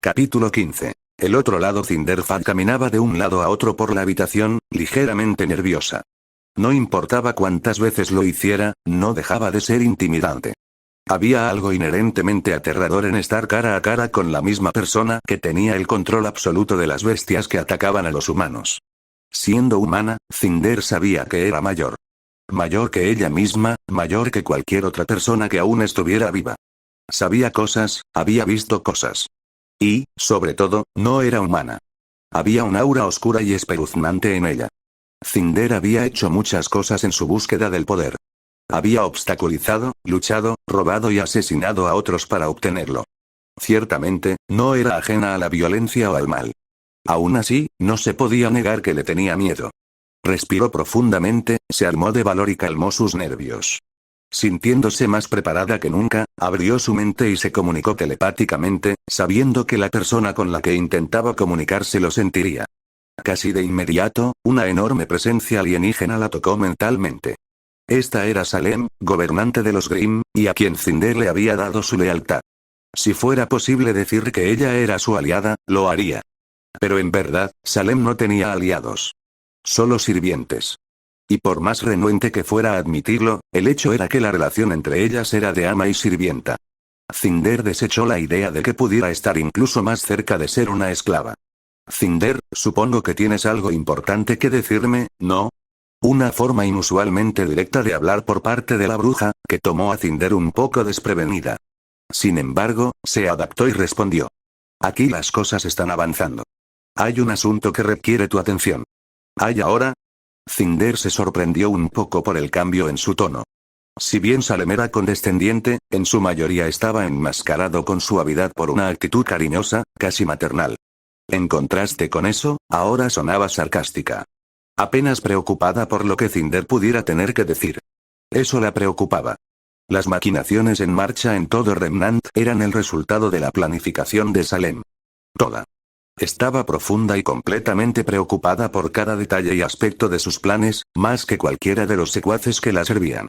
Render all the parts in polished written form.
Capítulo 15. El otro lado. Cinderfad caminaba de un lado a otro por la habitación, ligeramente nerviosa. No importaba cuántas veces lo hiciera, no dejaba de ser intimidante. Había algo inherentemente aterrador en estar cara a cara con la misma persona que tenía el control absoluto de las bestias que atacaban a los humanos. Siendo humana, Cinder sabía que era mayor. Mayor que ella misma, mayor que cualquier otra persona que aún estuviera viva. Sabía cosas, había visto cosas. Y, sobre todo, no era humana. Había un aura oscura y espeluznante en ella. Cinder había hecho muchas cosas en su búsqueda del poder. Había obstaculizado, luchado, robado y asesinado a otros para obtenerlo. Ciertamente, no era ajena a la violencia o al mal. Aún así, no se podía negar que le tenía miedo. Respiró profundamente, se armó de valor y calmó sus nervios. Sintiéndose más preparada que nunca, abrió su mente y se comunicó telepáticamente, sabiendo que la persona con la que intentaba comunicarse lo sentiría. Casi de inmediato, una enorme presencia alienígena la tocó mentalmente. Esta era Salem, gobernante de los Grimm, y a quien Cinder le había dado su lealtad. Si fuera posible decir que ella era su aliada, lo haría. Pero en verdad, Salem no tenía aliados. Solo sirvientes. Y por más renuente que fuera a admitirlo, el hecho era que la relación entre ellas era de ama y sirvienta. Cinder desechó la idea de que pudiera estar incluso más cerca de ser una esclava. Cinder, supongo que tienes algo importante que decirme, ¿no? Una forma inusualmente directa de hablar por parte de la bruja, que tomó a Cinder un poco desprevenida. Sin embargo, se adaptó y respondió. Aquí las cosas están avanzando. Hay un asunto que requiere tu atención. ¿Hay ahora? Cinder se sorprendió un poco por el cambio en su tono. Si bien Salem era condescendiente, en su mayoría estaba enmascarado con suavidad por una actitud cariñosa, casi maternal. En contraste con eso, ahora sonaba sarcástica. Apenas preocupada por lo que Cinder pudiera tener que decir. Eso la preocupaba. Las maquinaciones en marcha en todo Remnant eran el resultado de la planificación de Salem. Toda. Estaba profunda y completamente preocupada por cada detalle y aspecto de sus planes, más que cualquiera de los secuaces que la servían.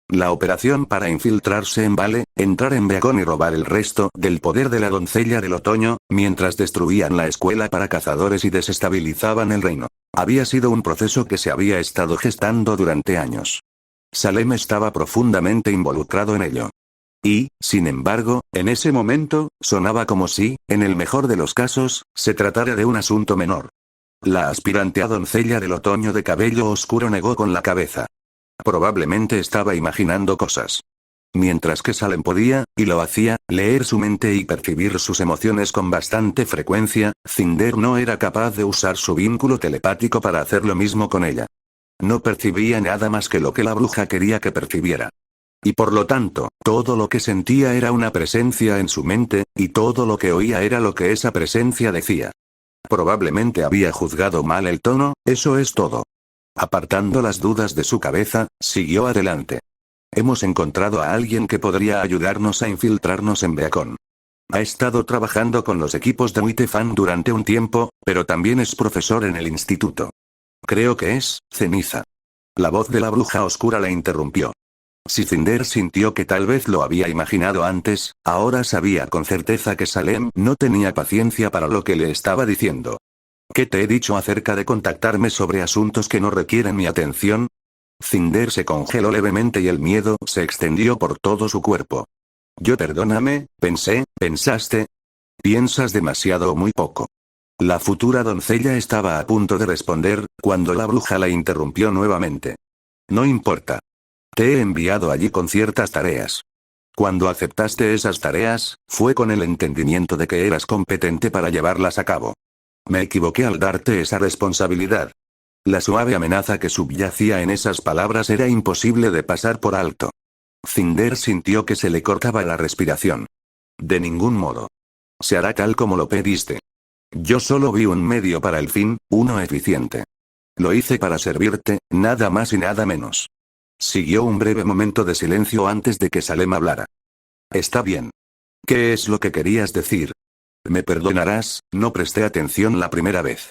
La operación para infiltrarse en Vale, entrar en Beacon y robar el resto del poder de la doncella del otoño, mientras destruían la escuela para cazadores y desestabilizaban el reino. Había sido un proceso que se había estado gestando durante años. Salem estaba profundamente involucrado en ello. Y, sin embargo, en ese momento, sonaba como si, en el mejor de los casos, se tratara de un asunto menor. La aspirante a doncella del otoño de cabello oscuro negó con la cabeza. Probablemente estaba imaginando cosas. Mientras que Salem podía, y lo hacía, leer su mente y percibir sus emociones con bastante frecuencia, Cinder no era capaz de usar su vínculo telepático para hacer lo mismo con ella. No percibía nada más que lo que la bruja quería que percibiera. Y por lo tanto, todo lo que sentía era una presencia en su mente, y todo lo que oía era lo que esa presencia decía. Probablemente había juzgado mal el tono, eso es todo. Apartando las dudas de su cabeza, siguió adelante. Hemos encontrado a alguien que podría ayudarnos a infiltrarnos en Beacon. Ha estado trabajando con los equipos de Witefan durante un tiempo, pero también es profesor en el instituto. Creo que es, Ceniza. La voz de la bruja oscura la interrumpió. Si Cinder sintió que tal vez lo había imaginado antes, ahora sabía con certeza que Salem no tenía paciencia para lo que le estaba diciendo. ¿Qué te he dicho acerca de contactarme sobre asuntos que no requieren mi atención? Cinder se congeló levemente y el miedo se extendió por todo su cuerpo. Perdóname, pensaste. Piensas demasiado o muy poco. La futura doncella estaba a punto de responder, cuando la bruja la interrumpió nuevamente. No importa. Te he enviado allí con ciertas tareas. Cuando aceptaste esas tareas, fue con el entendimiento de que eras competente para llevarlas a cabo. Me equivoqué al darte esa responsabilidad. La suave amenaza que subyacía en esas palabras era imposible de pasar por alto. Cinder sintió que se le cortaba la respiración. De ningún modo. Se hará tal como lo pediste. Yo solo vi un medio para el fin, uno eficiente. Lo hice para servirte, nada más y nada menos. Siguió un breve momento de silencio antes de que Salem hablara. Está bien. ¿Qué es lo que querías decir? Me perdonarás, no presté atención la primera vez.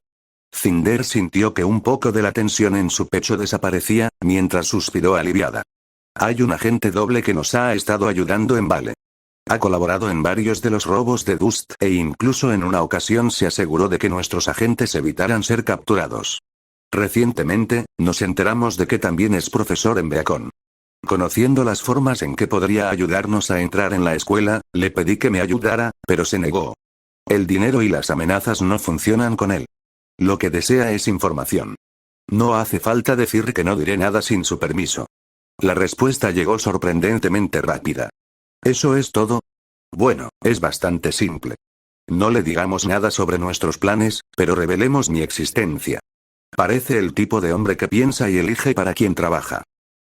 Cinder sintió que un poco de la tensión en su pecho desaparecía, mientras suspiró aliviada. Hay un agente doble que nos ha estado ayudando en Vale. Ha colaborado en varios de los robos de Dust e incluso en una ocasión se aseguró de que nuestros agentes evitaran ser capturados. Recientemente, nos enteramos de que también es profesor en Beacon. Conociendo las formas en que podría ayudarnos a entrar en la escuela, le pedí que me ayudara, pero se negó. El dinero y las amenazas no funcionan con él. Lo que desea es información. No hace falta decir que no diré nada sin su permiso. La respuesta llegó sorprendentemente rápida. ¿Eso es todo? Bueno, es bastante simple. No le digamos nada sobre nuestros planes, pero revelemos mi existencia. Parece el tipo de hombre que piensa y elige para quien trabaja.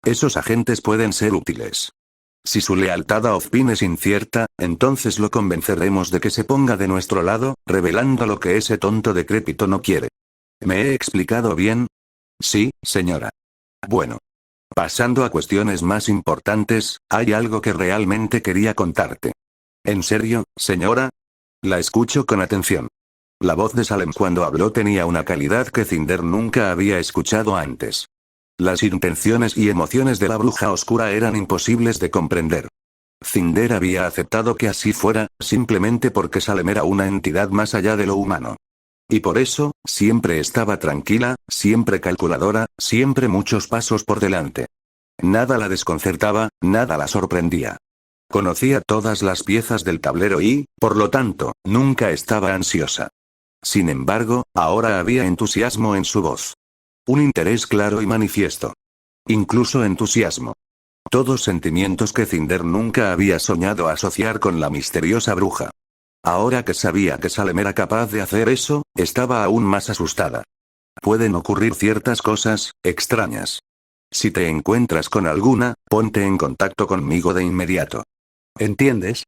Esos agentes pueden ser útiles. Si su lealtad a Ozpin es incierta, entonces lo convenceremos de que se ponga de nuestro lado, revelando lo que ese tonto decrépito no quiere. ¿Me he explicado bien? Sí, señora. Bueno. Pasando a cuestiones más importantes, hay algo que realmente quería contarte. ¿En serio, señora? La escucho con atención. La voz de Salem cuando habló tenía una calidad que Cinder nunca había escuchado antes. Las intenciones y emociones de la bruja oscura eran imposibles de comprender. Cinder había aceptado que así fuera, simplemente porque Salem era una entidad más allá de lo humano. Y por eso, siempre estaba tranquila, siempre calculadora, siempre muchos pasos por delante. Nada la desconcertaba, nada la sorprendía. Conocía todas las piezas del tablero y, por lo tanto, nunca estaba ansiosa. Sin embargo, ahora había entusiasmo en su voz. Un interés claro y manifiesto. Incluso entusiasmo. Todos sentimientos que Cinder nunca había soñado asociar con la misteriosa bruja. Ahora que sabía que Salem era capaz de hacer eso, estaba aún más asustada. Pueden ocurrir ciertas cosas extrañas. Si te encuentras con alguna, ponte en contacto conmigo de inmediato. ¿Entiendes?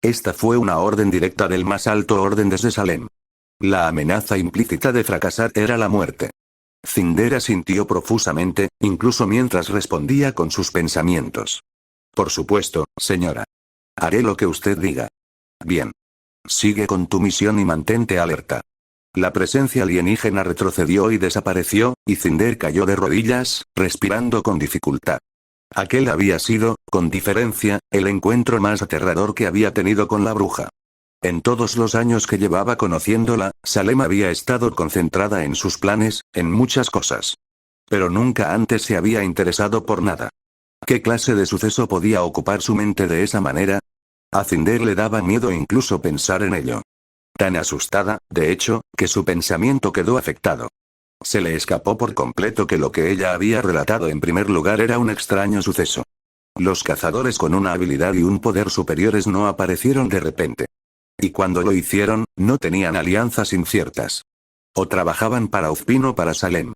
Esta fue una orden directa del más alto orden desde Salem. La amenaza implícita de fracasar era la muerte. Cinder asintió profusamente, incluso mientras respondía con sus pensamientos. Por supuesto, señora. Haré lo que usted diga. Bien. Sigue con tu misión y mantente alerta. La presencia alienígena retrocedió y desapareció, y Cinder cayó de rodillas, respirando con dificultad. Aquel había sido, con diferencia, el encuentro más aterrador que había tenido con la bruja. En todos los años que llevaba conociéndola, Salem había estado concentrada en sus planes, en muchas cosas. Pero nunca antes se había interesado por nada. ¿Qué clase de suceso podía ocupar su mente de esa manera? A Cinder le daba miedo incluso pensar en ello. Tan asustada, de hecho, que su pensamiento quedó afectado. Se le escapó por completo que lo que ella había relatado en primer lugar era un extraño suceso. Los cazadores con una habilidad y un poder superiores no aparecieron de repente. Y cuando lo hicieron, no tenían alianzas inciertas. O trabajaban para Ozpin o para Salem.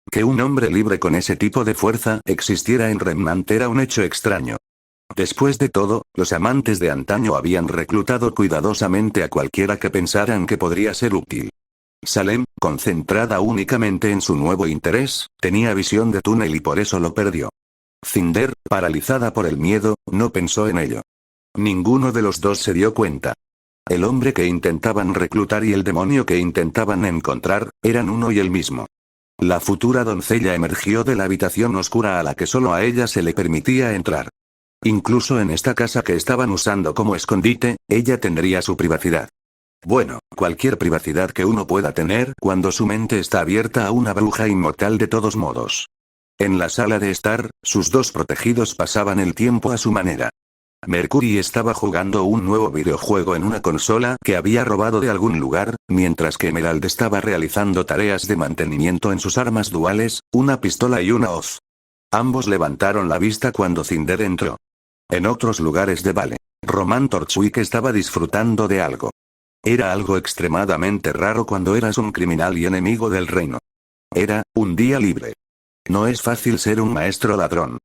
Que un hombre libre con ese tipo de fuerza existiera en Remnant era un hecho extraño. Después de todo, los amantes de antaño habían reclutado cuidadosamente a cualquiera que pensaran que podría ser útil. Salem, concentrada únicamente en su nuevo interés, tenía visión de túnel y por eso lo perdió. Cinder, paralizada por el miedo, no pensó en ello. Ninguno de los dos se dio cuenta. El hombre que intentaban reclutar y el demonio que intentaban encontrar, eran uno y el mismo. La futura doncella emergió de la habitación oscura a la que solo a ella se le permitía entrar. Incluso en esta casa que estaban usando como escondite, ella tendría su privacidad. Bueno, cualquier privacidad que uno pueda tener cuando su mente está abierta a una bruja inmortal de todos modos. En la sala de estar, sus dos protegidos pasaban el tiempo a su manera. Mercury estaba jugando un nuevo videojuego en una consola que había robado de algún lugar, mientras que Emerald estaba realizando tareas de mantenimiento en sus armas duales, una pistola y una hoz. Ambos levantaron la vista cuando Cinder entró. En otros lugares de Vale, Roman Torchwick estaba disfrutando de algo. Era algo extremadamente raro cuando eras un criminal y enemigo del reino. Era un día libre. No es fácil ser un maestro ladrón.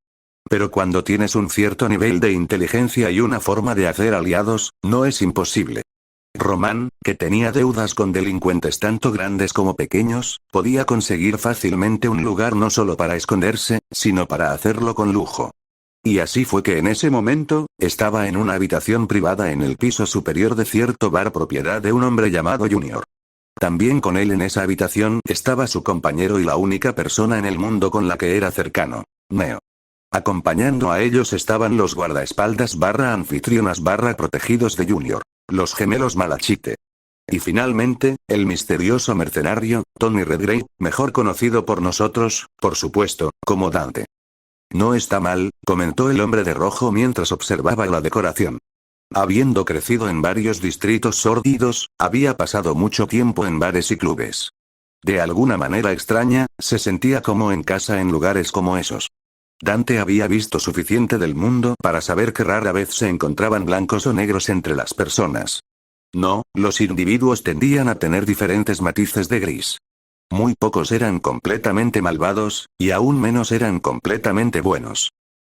Pero cuando tienes un cierto nivel de inteligencia y una forma de hacer aliados, no es imposible. Roman, que tenía deudas con delincuentes tanto grandes como pequeños, podía conseguir fácilmente un lugar no solo para esconderse, sino para hacerlo con lujo. Y así fue que en ese momento, estaba en una habitación privada en el piso superior de cierto bar propiedad de un hombre llamado Junior. También con él en esa habitación estaba su compañero y la única persona en el mundo con la que era cercano, Neo. Acompañando a ellos estaban los guardaespaldas barra anfitrionas barra protegidos de Junior, los gemelos Malachite. Y finalmente, el misterioso mercenario, Tony Redgrave, mejor conocido por nosotros, por supuesto, como Dante. No está mal, comentó el hombre de rojo mientras observaba la decoración. Habiendo crecido en varios distritos sórdidos, había pasado mucho tiempo en bares y clubes. De alguna manera extraña, se sentía como en casa en lugares como esos. Dante había visto suficiente del mundo para saber que rara vez se encontraban blancos o negros entre las personas. No, los individuos tendían a tener diferentes matices de gris. Muy pocos eran completamente malvados, y aún menos eran completamente buenos.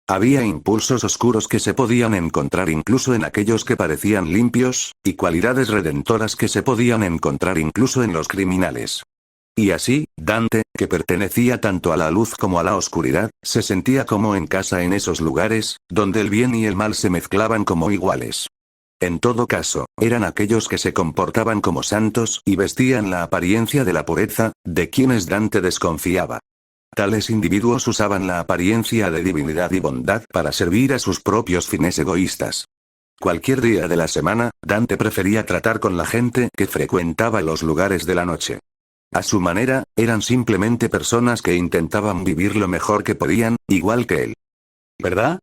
Había impulsos oscuros que se podían encontrar incluso en aquellos que parecían limpios, y cualidades redentoras que se podían encontrar incluso en los criminales. Y así, Dante, que pertenecía tanto a la luz como a la oscuridad, se sentía como en casa en esos lugares, donde el bien y el mal se mezclaban como iguales. En todo caso, eran aquellos que se comportaban como santos y vestían la apariencia de la pureza, de quienes Dante desconfiaba. Tales individuos usaban la apariencia de divinidad y bondad para servir a sus propios fines egoístas. Cualquier día de la semana, Dante prefería tratar con la gente que frecuentaba los lugares de la noche. A su manera, eran simplemente personas que intentaban vivir lo mejor que podían, igual que él. ¿Verdad?,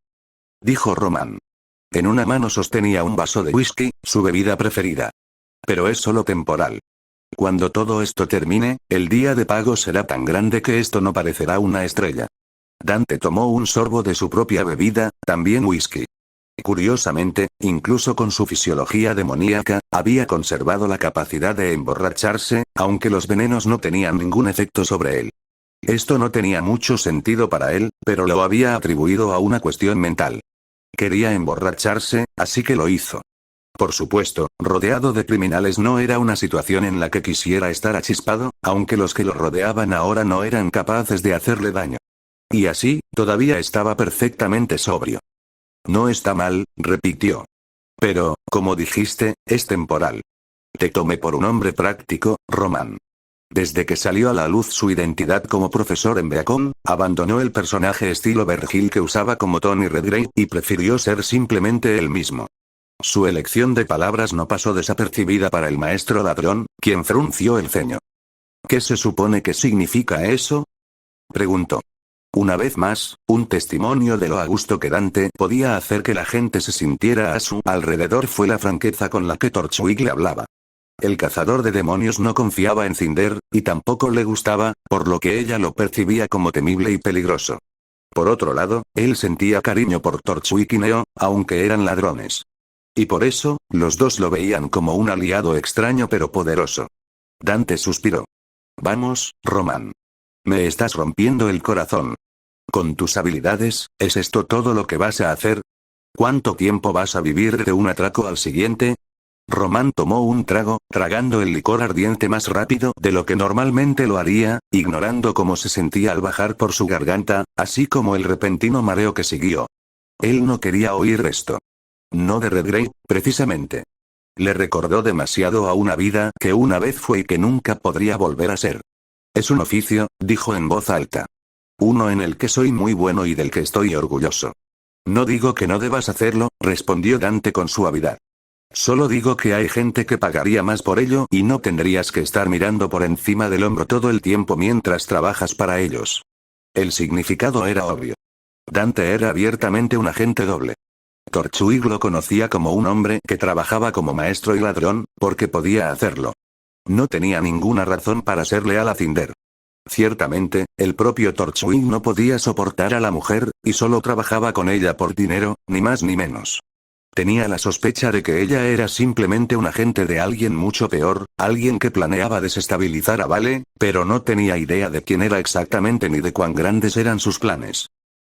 dijo Román. En una mano sostenía un vaso de whisky, su bebida preferida. Pero es solo temporal. Cuando todo esto termine, el día de pago será tan grande que esto no parecerá una estrella. Dante tomó un sorbo de su propia bebida, también whisky. Curiosamente, incluso con su fisiología demoníaca, había conservado la capacidad de emborracharse, aunque los venenos no tenían ningún efecto sobre él. Esto no tenía mucho sentido para él, pero lo había atribuido a una cuestión mental. Quería emborracharse, así que lo hizo. Por supuesto, rodeado de criminales no era una situación en la que quisiera estar achispado, aunque los que lo rodeaban ahora no eran capaces de hacerle daño. Y así, todavía estaba perfectamente sobrio. No está mal, repitió. Pero, como dijiste, es temporal. Te tomé por un hombre práctico, Román. Desde que salió a la luz su identidad como profesor en Beacon, abandonó el personaje estilo Vergil que usaba como Tony Redgrave y prefirió ser simplemente él mismo. Su elección de palabras no pasó desapercibida para el maestro ladrón, quien frunció el ceño. ¿Qué se supone que significa eso?, preguntó. Una vez más, un testimonio de lo a gusto que Dante podía hacer que la gente se sintiera a su alrededor fue la franqueza con la que Torchwick le hablaba. El cazador de demonios no confiaba en Cinder, y tampoco le gustaba, por lo que ella lo percibía como temible y peligroso. Por otro lado, él sentía cariño por Torchwick y Neo, aunque eran ladrones. Y por eso, los dos lo veían como un aliado extraño pero poderoso. Dante suspiró. Vamos, Román. Me estás rompiendo el corazón. Con tus habilidades, ¿es esto todo lo que vas a hacer? ¿Cuánto tiempo vas a vivir de un atraco al siguiente? Román tomó un trago, tragando el licor ardiente más rápido de lo que normalmente lo haría, ignorando cómo se sentía al bajar por su garganta, así como el repentino mareo que siguió. Él no quería oír esto. No de Redgrave, precisamente. Le recordó demasiado a una vida que una vez fue y que nunca podría volver a ser. Es un oficio, dijo en voz alta. Uno en el que soy muy bueno y del que estoy orgulloso. No digo que no debas hacerlo, respondió Dante con suavidad. Solo digo que hay gente que pagaría más por ello y no tendrías que estar mirando por encima del hombro todo el tiempo mientras trabajas para ellos. El significado era obvio. Dante era abiertamente un agente doble. Torchwick lo conocía como un hombre que trabajaba como maestro y ladrón, porque podía hacerlo. No tenía ninguna razón para ser leal a Cinder. Ciertamente, el propio Torchwick no podía soportar a la mujer, y solo trabajaba con ella por dinero, ni más ni menos. Tenía la sospecha de que ella era simplemente un agente de alguien mucho peor, alguien que planeaba desestabilizar a Vale, pero no tenía idea de quién era exactamente ni de cuán grandes eran sus planes.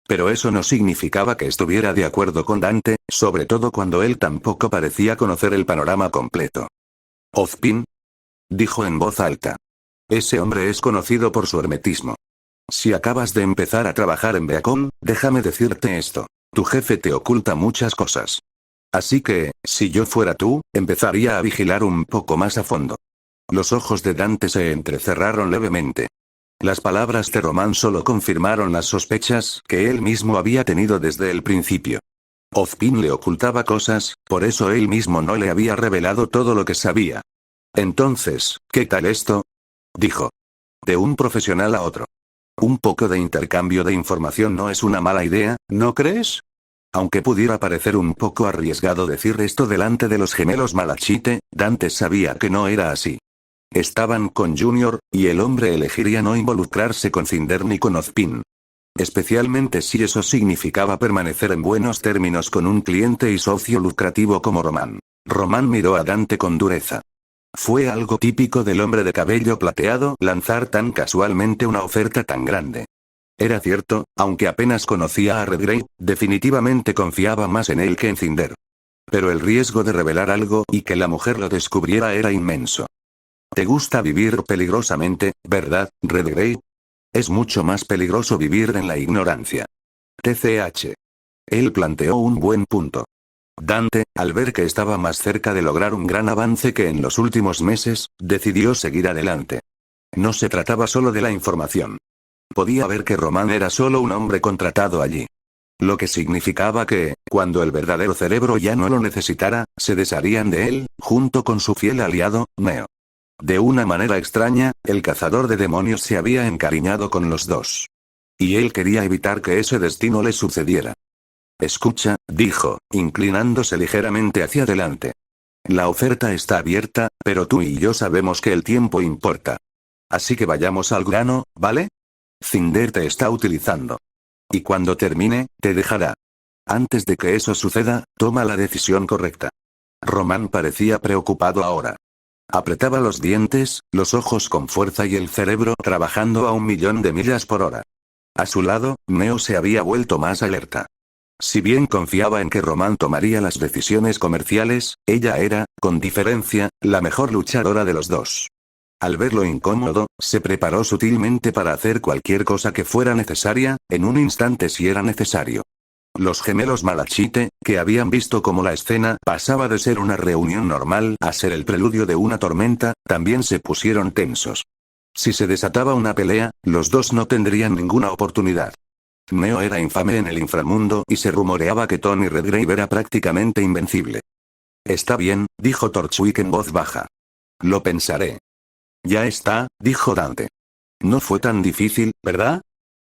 Pero eso no significaba que estuviera de acuerdo con Dante, sobre todo cuando él tampoco parecía conocer el panorama completo. Ozpin, dijo en voz alta. Ese hombre es conocido por su hermetismo. Si acabas de empezar a trabajar en Beacon, déjame decirte esto. Tu jefe te oculta muchas cosas. Así que, si yo fuera tú, empezaría a vigilar un poco más a fondo. Los ojos de Dante se entrecerraron levemente. Las palabras de Román solo confirmaron las sospechas que él mismo había tenido desde el principio. Ozpin le ocultaba cosas, por eso él mismo no le había revelado todo lo que sabía. Entonces, ¿qué tal esto? Dijo. De un profesional a otro. Un poco de intercambio de información no es una mala idea, ¿no crees? Aunque pudiera parecer un poco arriesgado decir esto delante de los gemelos Malachite, Dante sabía que no era así. Estaban con Junior, y el hombre elegiría no involucrarse con Cinder ni con Ozpin. Especialmente si eso significaba permanecer en buenos términos con un cliente y socio lucrativo como Román. Román miró a Dante con dureza. Fue algo típico del hombre de cabello plateado lanzar tan casualmente una oferta tan grande. Era cierto, aunque apenas conocía a Redgrave, definitivamente confiaba más en él que en Cinder. Pero el riesgo de revelar algo y que la mujer lo descubriera era inmenso. Te gusta vivir peligrosamente, ¿verdad, Redgrave? Es mucho más peligroso vivir en la ignorancia. TCH. Él planteó un buen punto. Dante, al ver que estaba más cerca de lograr un gran avance que en los últimos meses, decidió seguir adelante. No se trataba solo de la información. Podía ver que Román era solo un hombre contratado allí. Lo que significaba que, cuando el verdadero cerebro ya no lo necesitara, se desharían de él, junto con su fiel aliado, Neo. De una manera extraña, el cazador de demonios se había encariñado con los dos. Y él quería evitar que ese destino le sucediera. Escucha, dijo, inclinándose ligeramente hacia adelante. La oferta está abierta, pero tú y yo sabemos que el tiempo importa. Así que vayamos al grano, ¿vale? Cinder te está utilizando. Y cuando termine, te dejará. Antes de que eso suceda, toma la decisión correcta. Román parecía preocupado ahora. Apretaba los dientes, los ojos con fuerza y el cerebro trabajando a 1.000.000 de millas por hora. A su lado, Neo se había vuelto más alerta. Si bien confiaba en que Román tomaría las decisiones comerciales, ella era, con diferencia, la mejor luchadora de los dos. Al verlo incómodo, se preparó sutilmente para hacer cualquier cosa que fuera necesaria, en un instante si era necesario. Los gemelos Malachite, que habían visto cómo la escena pasaba de ser una reunión normal a ser el preludio de una tormenta, también se pusieron tensos. Si se desataba una pelea, los dos no tendrían ninguna oportunidad. Neo era infame en el inframundo y se rumoreaba que Tony Redgrave era prácticamente invencible. Está bien, dijo Torchwick en voz baja. Lo pensaré. Ya está, dijo Dante. No fue tan difícil, ¿verdad?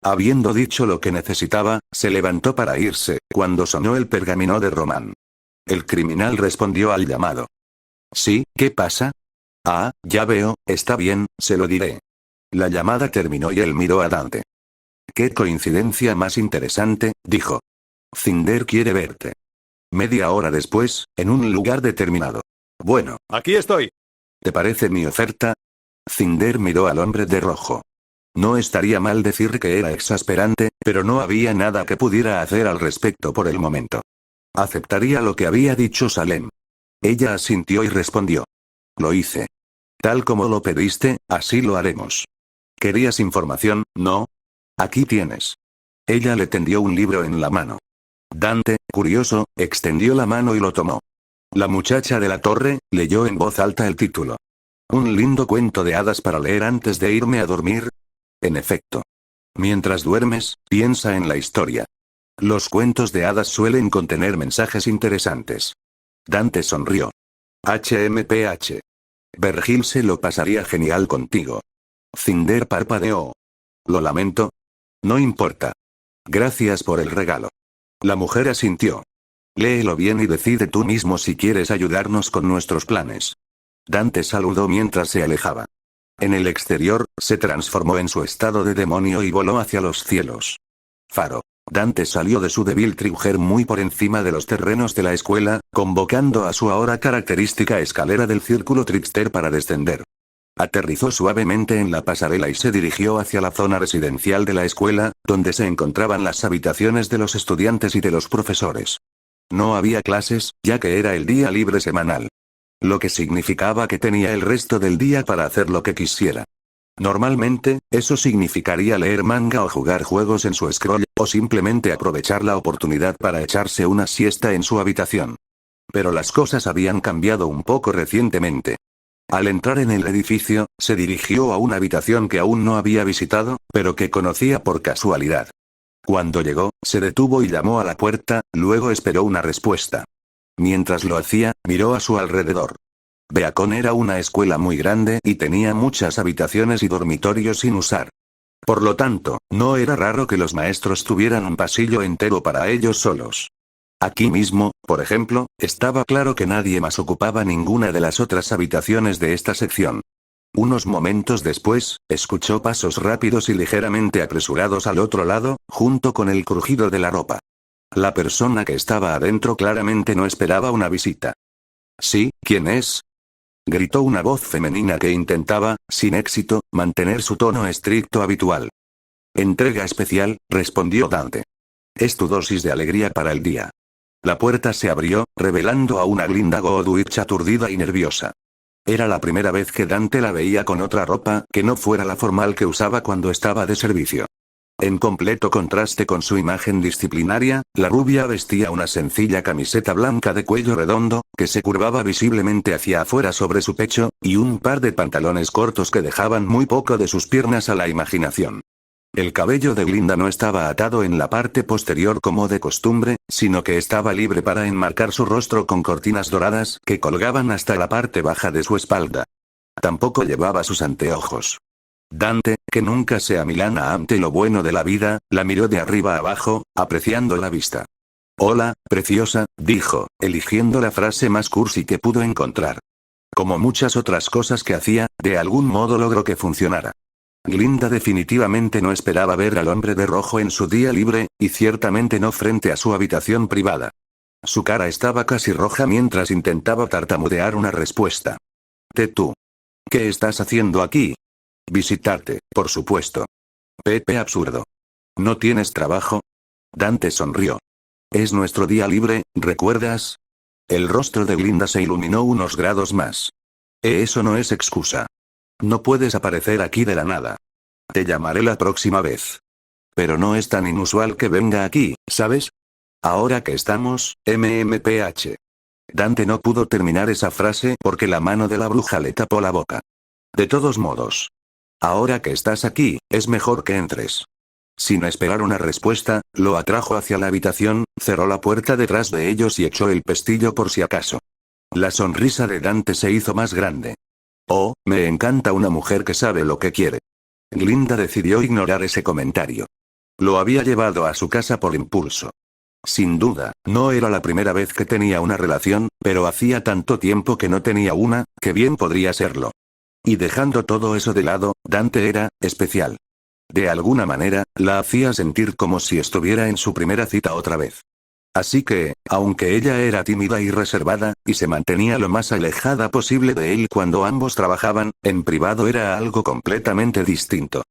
Habiendo dicho lo que necesitaba, se levantó para irse, cuando sonó el pergamino de Román. El criminal respondió al llamado. Sí, ¿qué pasa? Ah, ya veo, está bien, se lo diré. La llamada terminó y él miró a Dante. Qué coincidencia más interesante, dijo. Cinder quiere verte. Media hora después, en un lugar determinado. Bueno, aquí estoy. ¿Te parece mi oferta? Cinder miró al hombre de rojo. No estaría mal decir que era exasperante, pero no había nada que pudiera hacer al respecto por el momento. Aceptaría lo que había dicho Salem. Ella asintió y respondió. Lo hice. Tal como lo pediste, así lo haremos. ¿Querías información, no? Aquí tienes. Ella le tendió un libro en la mano. Dante, curioso, extendió la mano y lo tomó. La muchacha de la torre, leyó en voz alta el título. ¿Un lindo cuento de hadas para leer antes de irme a dormir? En efecto. Mientras duermes, piensa en la historia. Los cuentos de hadas suelen contener mensajes interesantes. Dante sonrió. HMPH. Vergil se lo pasaría genial contigo. Cinder parpadeó. Lo lamento. No importa. Gracias por el regalo. La mujer asintió. Léelo bien y decide tú mismo si quieres ayudarnos con nuestros planes. Dante saludó mientras se alejaba. En el exterior, se transformó en su estado de demonio y voló hacia los cielos. Faro. Dante salió de su débil triujer muy por encima de los terrenos de la escuela, convocando a su ahora característica escalera del círculo trickster para descender. Aterrizó suavemente en la pasarela y se dirigió hacia la zona residencial de la escuela, donde se encontraban las habitaciones de los estudiantes y de los profesores. No había clases, ya que era el día libre semanal. Lo que significaba que tenía el resto del día para hacer lo que quisiera. Normalmente, eso significaría leer manga o jugar juegos en su scroll, o simplemente aprovechar la oportunidad para echarse una siesta en su habitación. Pero las cosas habían cambiado un poco recientemente. Al entrar en el edificio, se dirigió a una habitación que aún no había visitado, pero que conocía por casualidad. Cuando llegó, se detuvo y llamó a la puerta, luego esperó una respuesta. Mientras lo hacía, miró a su alrededor. Beacon era una escuela muy grande y tenía muchas habitaciones y dormitorios sin usar. Por lo tanto, no era raro que los maestros tuvieran un pasillo entero para ellos solos. Aquí mismo, por ejemplo, estaba claro que nadie más ocupaba ninguna de las otras habitaciones de esta sección. Unos momentos después, escuchó pasos rápidos y ligeramente apresurados al otro lado, junto con el crujido de la ropa. La persona que estaba adentro claramente no esperaba una visita. ¿Sí? ¿Quién es? Gritó una voz femenina que intentaba, sin éxito, mantener su tono estricto habitual. Entrega especial, respondió Dante. Es tu dosis de alegría para el día. La puerta se abrió, revelando a una Glinda Godwich aturdida y nerviosa. Era la primera vez que Dante la veía con otra ropa que no fuera la formal que usaba cuando estaba de servicio. En completo contraste con su imagen disciplinaria, la rubia vestía una sencilla camiseta blanca de cuello redondo, que se curvaba visiblemente hacia afuera sobre su pecho, y un par de pantalones cortos que dejaban muy poco de sus piernas a la imaginación. El cabello de Glinda no estaba atado en la parte posterior como de costumbre, sino que estaba libre para enmarcar su rostro con cortinas doradas que colgaban hasta la parte baja de su espalda. Tampoco llevaba sus anteojos. Dante, que nunca se amilana ante lo bueno de la vida, la miró de arriba abajo, apreciando la vista. Hola, preciosa, dijo, eligiendo la frase más cursi que pudo encontrar. Como muchas otras cosas que hacía, de algún modo logró que funcionara. Glinda definitivamente no esperaba ver al hombre de rojo en su día libre, y ciertamente no frente a su habitación privada. Su cara estaba casi roja mientras intentaba tartamudear una respuesta. Tú. ¿Qué estás haciendo aquí? Visitarte, por supuesto. Pepe absurdo. ¿No tienes trabajo? Dante sonrió. Es nuestro día libre, ¿recuerdas? El rostro de Glinda se iluminó unos grados más. Eso no es excusa. No puedes aparecer aquí de la nada. Te llamaré la próxima vez. Pero no es tan inusual que venga aquí, ¿sabes? Ahora que estamos, MMPH. Dante no pudo terminar esa frase porque la mano de la bruja le tapó la boca. De todos modos. Ahora que estás aquí, es mejor que entres. Sin esperar una respuesta, lo atrajo hacia la habitación, cerró la puerta detrás de ellos y echó el pestillo por si acaso. La sonrisa de Dante se hizo más grande. Oh, me encanta una mujer que sabe lo que quiere. Glinda decidió ignorar ese comentario. Lo había llevado a su casa por impulso. Sin duda, no era la primera vez que tenía una relación, pero hacía tanto tiempo que no tenía una, que bien podría serlo. Y dejando todo eso de lado, Dante era especial. De alguna manera, la hacía sentir como si estuviera en su primera cita otra vez. Así que, aunque ella era tímida y reservada, y se mantenía lo más alejada posible de él cuando ambos trabajaban, en privado era algo completamente distinto.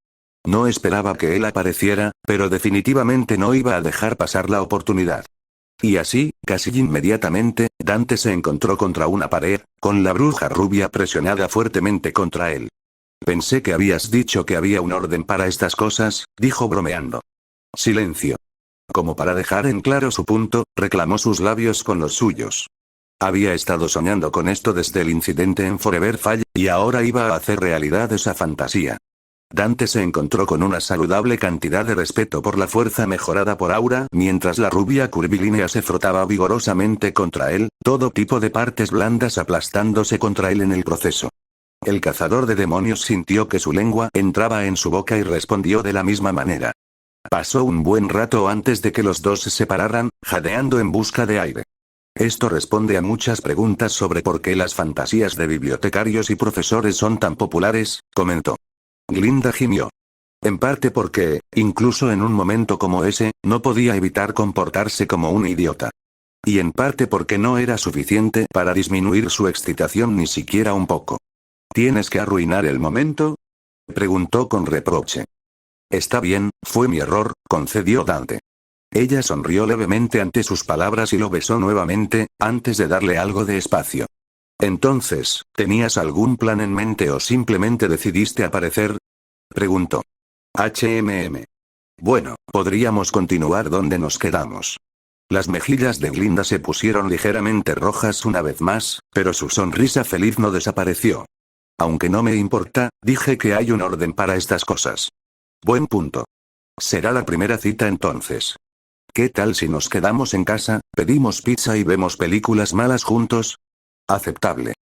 No esperaba que él apareciera, pero definitivamente no iba a dejar pasar la oportunidad. Y así, casi inmediatamente, Dante se encontró contra una pared, con la bruja rubia presionada fuertemente contra él. Pensé que habías dicho que había un orden para estas cosas, dijo bromeando. Silencio. Como para dejar en claro su punto, reclamó sus labios con los suyos. Había estado soñando con esto desde el incidente en Forever Fall, y ahora iba a hacer realidad esa fantasía. Dante se encontró con una saludable cantidad de respeto por la fuerza mejorada por Aura, mientras la rubia curvilínea se frotaba vigorosamente contra él, todo tipo de partes blandas aplastándose contra él en el proceso. El cazador de demonios sintió que su lengua entraba en su boca y respondió de la misma manera. Pasó un buen rato antes de que los dos se separaran, jadeando en busca de aire. Esto responde a muchas preguntas sobre por qué las fantasías de bibliotecarios y profesores son tan populares, comentó. Glinda gimió. En parte porque, incluso en un momento como ese, no podía evitar comportarse como un idiota. Y en parte porque no era suficiente para disminuir su excitación ni siquiera un poco. ¿Tienes que arruinar el momento? Preguntó con reproche. Está bien, fue mi error, concedió Dante. Ella sonrió levemente ante sus palabras y lo besó nuevamente, antes de darle algo de espacio. Entonces, ¿tenías algún plan en mente o simplemente decidiste aparecer? Preguntó. Bueno, podríamos continuar donde nos quedamos. Las mejillas de Glinda se pusieron ligeramente rojas una vez más, pero su sonrisa feliz no desapareció. Aunque no me importa, dije que hay un orden para estas cosas. Buen punto. Será la primera cita entonces. ¿Qué tal si nos quedamos en casa, pedimos pizza y vemos películas malas juntos? Aceptable.